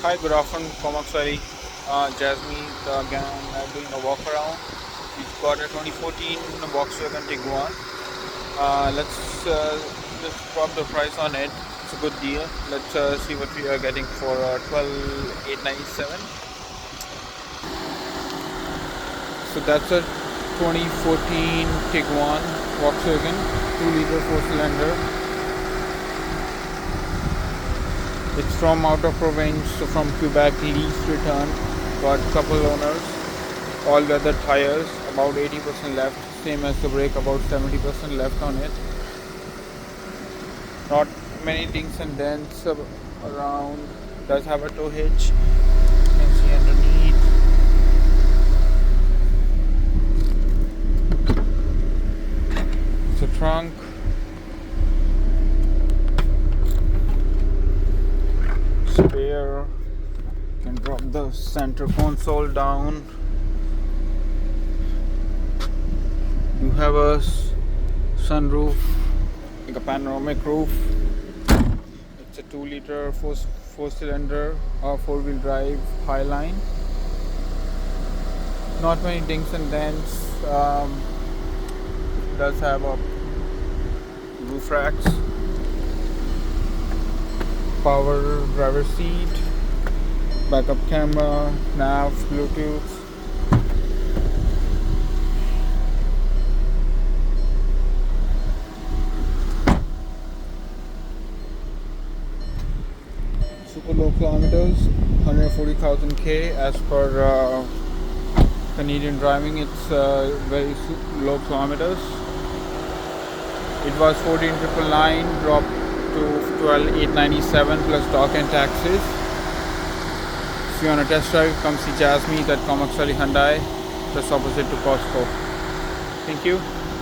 Hi, good afternoon, Comox Valley. Jasmeet again doing a walk around. We've got a 2014 Volkswagen Tiguan. Let's just drop the price on it. It's a good deal. Let's see what we are getting for 12,897. So that's a 2014 Tiguan Volkswagen 2-liter 4-cylinder. It's from out of province, so from Quebec, lease return. Got couple owners, all weather tires, about 80% left, same as the brake, about 70% left on it. Not many dings and dents around. Does have a tow hitch. You can see underneath. It's a trunk. Spare. Can drop the center console down. You have a sunroof, like a panoramic roof. It's a 2-liter 4-cylinder 4-wheel drive Highline. Not many dings and dents. Does have a roof racks, power driver seat, backup camera, nav, Bluetooth. Super low kilometers, 140,000 K as per Canadian driving. It's very low kilometers. It was 14,999, dropped to 12,897 plus dock and taxes. If you want a test drive, come see Jasmeet at Comox Valley Hyundai, just opposite to Costco. Thank you.